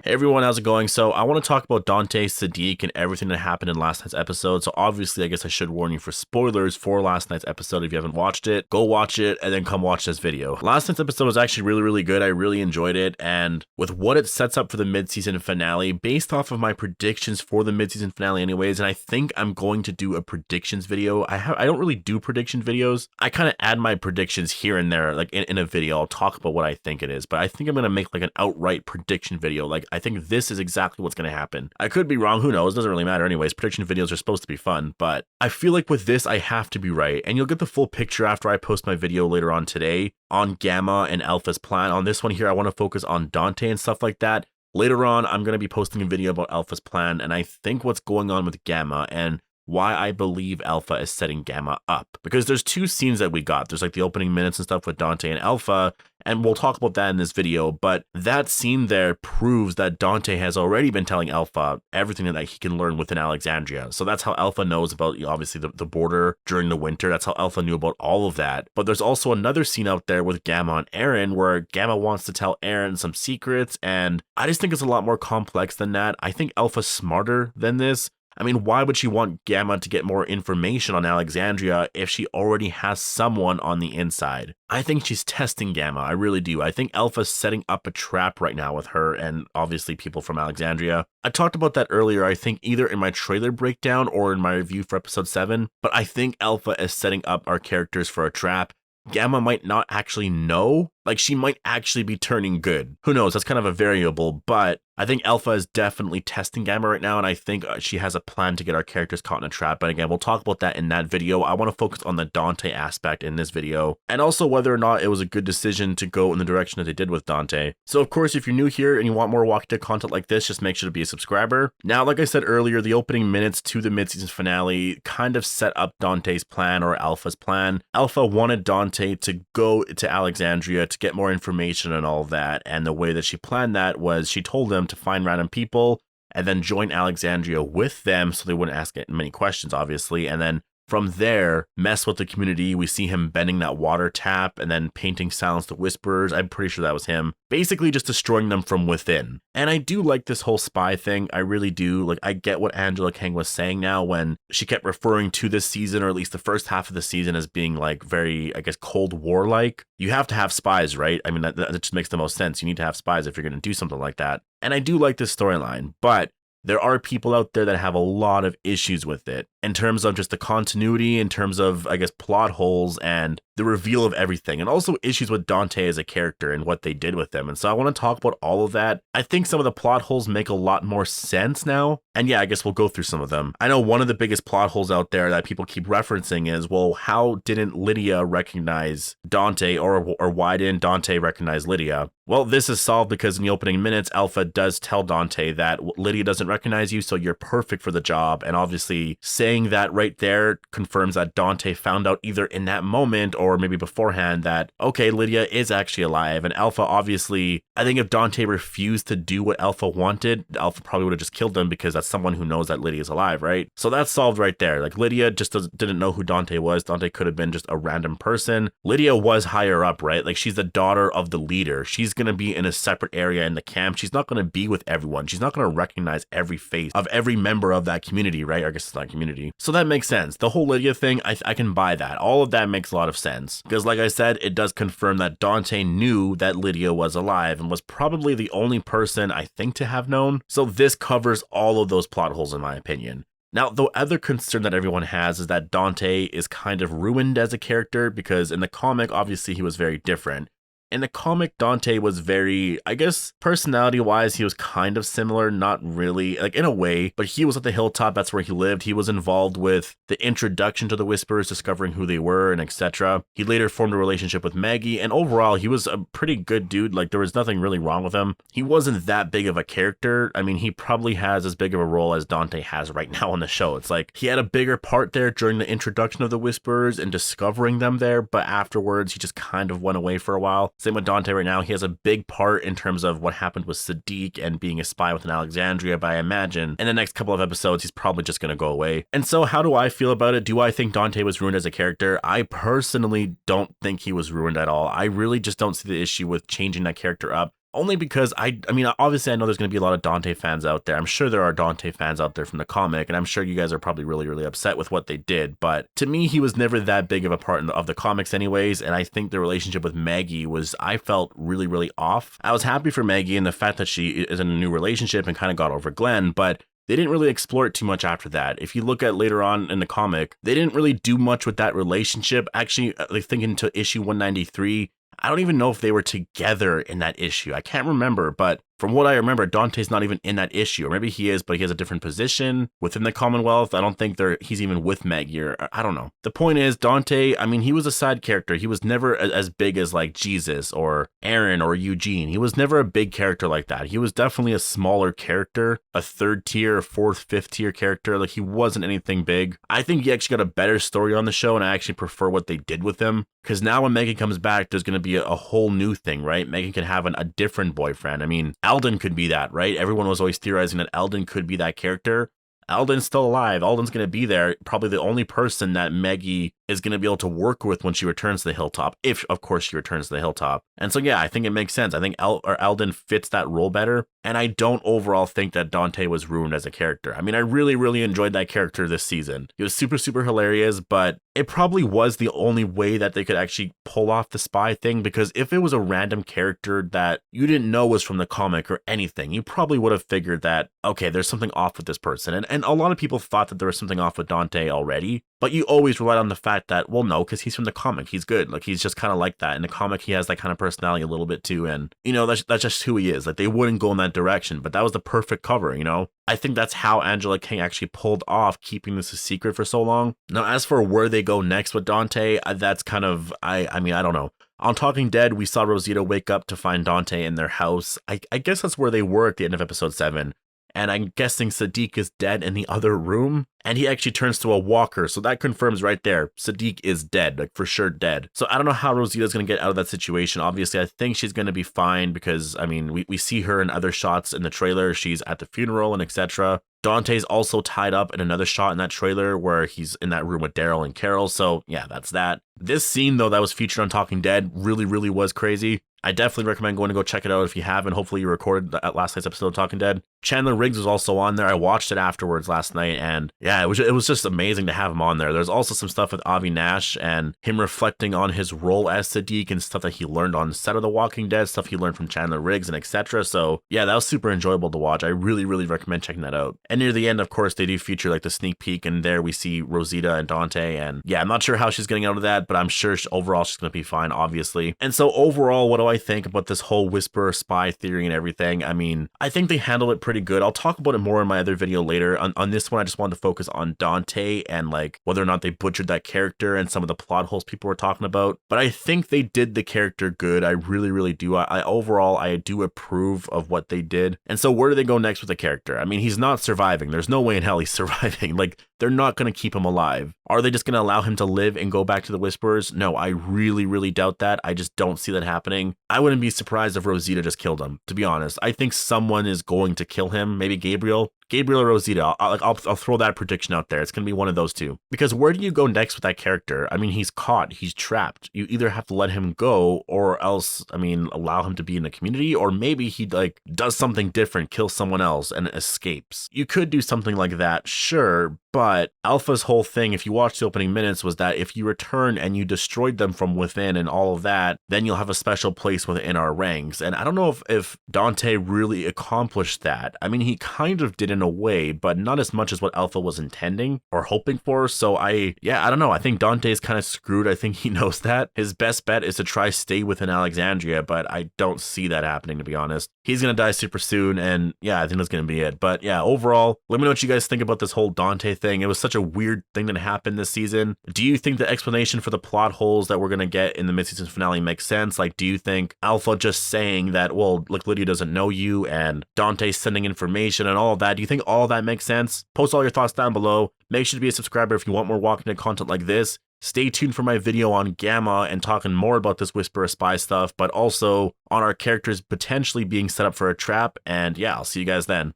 Hey everyone, how's it going? So I want to talk about Dante, Sadiq, and everything that happened in last night's episode. So obviously, I guess I should warn you for spoilers for last night's episode. If you haven't watched it, go watch it and then come watch this video. Last night's episode was actually really good. I really enjoyed it. And with what it sets up for the mid-season finale, based off of my predictions for the mid-season finale anyways, and I think I'm going to do a predictions video. I don't really do prediction videos. I kind of add my predictions here and there, like in a video. I'll talk about what I think it is, but I think I'm going to make like an outright prediction video. Like, I think this is exactly what's going to happen. I could be wrong, who knows, doesn't really matter anyways. Prediction videos are supposed to be fun, but I feel like with this I have to be right, and you'll get the full picture after I post my video later on today on Gamma and Alpha's plan. On this one here, I want to focus on Dante and stuff like that. Later on, I'm going to be posting a video about Alpha's plan, and I think what's going on with Gamma and why I believe Alpha is setting Gamma up. Because there's two scenes that we got. There's like the opening minutes and stuff with Dante and Alpha, and we'll talk about that in this video, but that scene there proves that Dante has already been telling Alpha everything that he can learn within Alexandria. So that's how Alpha knows about, obviously, the border during the winter. That's how Alpha knew about all of that. But there's also another scene out there with Gamma and Eren where Gamma wants to tell Eren some secrets, and I just think it's a lot more complex than that. I think Alpha's smarter than this. I mean, why would she want Gamma to get more information on Alexandria if she already has someone on the inside? I think she's testing Gamma, I really do. I think Alpha's setting up a trap right now with her and obviously people from Alexandria. I talked about that earlier, I think either in my trailer breakdown or in my review for episode 7, but I think Alpha is setting up our characters for a trap. Gamma might not actually know, like she might actually be turning good. Who knows, that's kind of a variable, but I think Alpha is definitely testing Gamma right now, and I think she has a plan to get our characters caught in a trap. But again, we'll talk about that in that video. I want to focus on the Dante aspect in this video, and also whether or not it was a good decision to go in the direction that they did with Dante. So of course, if you're new here and you want more Walking Dead content like this, just make sure to be a subscriber. Now, like I said earlier, the opening minutes to the mid-season finale kind of set up Dante's plan, or Alpha's plan. Alpha wanted Dante to go to Alexandria to get more information and all of that, and the way that she planned that was she told him to find random people and then join Alexandria with them so they wouldn't ask many questions, obviously, and then from there, mess with the community. We see him bending that water tap and then painting Silence the Whisperers. I'm pretty sure that was him. Basically just destroying them from within. And I do like this whole spy thing. I really do. Like, I get what Angela Kang was saying now when she kept referring to this season, or at least the first half of the season, as being like very, I guess, Cold War-like. You have to have spies, right? I mean, that just makes the most sense. You need to have spies if you're going to do something like that. And I do like this storyline, but there are people out there that have a lot of issues with it in terms of just the continuity, in terms of, I guess, plot holes and the reveal of everything, and also issues with Dante as a character and what they did with him. And so I want to talk about all of that. I think some of the plot holes make a lot more sense now. And yeah, I guess we'll go through some of them. I know one of the biggest plot holes out there that people keep referencing is, well, how didn't Lydia recognize Dante, or why didn't Dante recognize Lydia? Well, this is solved because in the opening minutes, Alpha does tell Dante that Lydia doesn't recognize you, so you're perfect for the job. And obviously saying that right there confirms that Dante found out either in that moment or maybe beforehand that, okay, Lydia is actually alive. And Alpha, obviously, I think if Dante refused to do what Alpha wanted, Alpha probably would have just killed him, because that's someone who knows that Lydia's alive, right? So that's solved right there. Like, Lydia just didn't know who Dante was. Dante could have been just a random person. Lydia was higher up, right? Like, she's the daughter of the leader. She's going to be in a separate area in the camp. She's not going to be with everyone. She's not going to recognize every face of every member of that community, right? I guess it's not community. So that makes sense. The whole Lydia thing, I can buy that. All of that makes a lot of sense. Because like I said, it does confirm that Dante knew that Lydia was alive and was probably the only person, I think, to have known. So this covers all of those plot holes, in my opinion. Now, the other concern that everyone has is that Dante is kind of ruined as a character, because in the comic, obviously, he was very different. In the comic, Dante was very, I guess, personality-wise, he was kind of similar, not really, like in a way, but he was at the hilltop, that's where he lived. He was involved with the introduction to the Whisperers, discovering who they were, and etc. He later formed a relationship with Maggie, and overall, he was a pretty good dude. Like, there was nothing really wrong with him. He wasn't that big of a character. I mean, he probably has as big of a role as Dante has right now on the show. It's like, he had a bigger part there during the introduction of the Whisperers and discovering them there, but afterwards, he just kind of went away for a while. Same with Dante right now. He has a big part in terms of what happened with Sadiq and being a spy within Alexandria, but I imagine in the next couple of episodes, he's probably just going to go away. And so how do I feel about it? Do I think Dante was ruined as a character? I personally don't think he was ruined at all. I really just don't see the issue with changing that character up. Only because I mean, obviously I know there's going to be a lot of Dante fans out there. I'm sure there are Dante fans out there from the comic, and I'm sure you guys are probably really, really upset with what they did. But to me, he was never that big of a part of the comics anyways, and I think the relationship with Maggie was, I felt really, really off. I was happy for Maggie and the fact that she is in a new relationship and kind of got over Glenn, but they didn't really explore it too much after that. If you look at later on in the comic, they didn't really do much with that relationship. Actually, like thinking to issue 193, I don't even know if they were together in that issue. I can't remember, but from what I remember, Dante's not even in that issue. Or maybe he is, but he has a different position within the Commonwealth. I don't think he's even with Maggie, or I don't know. The point is, Dante, I mean, he was a side character. He was never as big as like Jesus or Aaron or Eugene. He was never a big character like that. He was definitely a smaller character, a third tier, fourth, fifth tier character. Like, he wasn't anything big. I think he actually got a better story on the show, and I actually prefer what they did with him. Because now when Megan comes back, there's going to be a whole new thing, right? Megan can have a different boyfriend. I mean, Alden could be that, right? Everyone was always theorizing that Alden could be that character. Alden's still alive. Alden's going to be there. Probably the only person that Maggie is going to be able to work with when she returns to the hilltop, if of course she returns to the hilltop. And so, yeah, I think it makes sense. I think Alden fits that role better. And I don't overall think that Dante was ruined as a character. I mean, I really, really enjoyed that character this season. He was super, super hilarious, but it probably was the only way that they could actually pull off the spy thing, because if it was a random character that you didn't know was from the comic or anything, you probably would have figured that, okay, there's something off with this person. And a lot of people thought that there was something off with Dante already, but you always relied on the fact that, well, no, because he's from the comic, he's good. Like, he's just kind of like that. In the comic, he has that kind of personality a little bit too, and, you know, that's just who he is. Like, they wouldn't go in that direction, but that was the perfect cover, you know? I think that's how Angela King actually pulled off keeping this a secret for so long. Now, as for where they go next with Dante, that's kind of, I mean, I don't know. On Talking Dead, we saw Rosita wake up to find Dante in their house. I guess that's where they were at the end of episode 7. And I'm guessing Sadiq is dead in the other room, and he actually turns to a walker. So that confirms right there, Sadiq is dead, like for sure dead. So I don't know how Rosita's going to get out of that situation. Obviously, I think she's going to be fine because, I mean, we see her in other shots in the trailer. She's at the funeral and etc. Dante's also tied up in another shot in that trailer where he's in that room with Daryl and Carol. So yeah, that's that. This scene, though, that was featured on Talking Dead really, really was crazy. I definitely recommend going to go check it out if you haven't. Hopefully you recorded that last night's episode of Talking Dead. Chandler Riggs was also on there. I watched it afterwards last night, and yeah, it was just amazing to have him on there. There's also some stuff with Avi Nash and him reflecting on his role as Sadiq and stuff that he learned on set of The Walking Dead, stuff he learned from Chandler Riggs and etc. So yeah, that was super enjoyable to watch. I really, really recommend checking that out. And near the end, of course, they do feature like the sneak peek, and there we see Rosita and Dante, and yeah, I'm not sure how she's getting out of that, but I'm sure overall she's going to be fine, obviously. And so overall, what do I think about this whole Whisperer spy theory and everything? I mean, I think they handle it pretty good. I'll talk about it more in my other video later. On this one, I just wanted to focus on Dante and like whether or not they butchered that character and some of the plot holes people were talking about. But I think they did the character good. I really, really do. Overall, I do approve of what they did. And so where do they go next with the character? I mean, he's not surviving. There's no way in hell he's surviving. Like, they're not going to keep him alive. Are they just going to allow him to live and go back to the Whisperers? No, I really, really doubt that. I just don't see that happening. I wouldn't be surprised if Rosita just killed him, to be honest. I think someone is going to kill him. Maybe Gabriel or Rosita. I'll throw that prediction out there. It's going to be one of those two. Because where do you go next with that character? I mean, he's caught. He's trapped. You either have to let him go or else, I mean, allow him to be in the community, or maybe he like does something different, kills someone else and escapes. You could do something like that, sure. But Alpha's whole thing, if you watch the opening minutes, was that if you return and you destroyed them from within and all of that, then you'll have a special place within our ranks. And I don't know if Dante really accomplished that. I mean, he kind of did in a way, but not as much as what Alpha was intending or hoping for. So I don't know. I think Dante's kind of screwed. I think he knows that. His best bet is to try stay within Alexandria, but I don't see that happening, to be honest. He's going to die super soon, and yeah, I think that's going to be it. But yeah, overall, let me know what you guys think about this whole Dante thing. It was such a weird thing that happened this season. Do you think the explanation for the plot holes that we're going to get in the mid-season finale makes sense? Like, do you think Alpha just saying that, well, like, Lydia doesn't know you and Dante sending information and all of that, do you think all of that makes sense? Post all your thoughts down below. Make sure to be a subscriber if you want more Walking Dead content like this. Stay tuned for my video on Gamma and talking more about this Whisperer spy stuff, but also on our characters potentially being set up for a trap. And yeah, I'll see you guys then.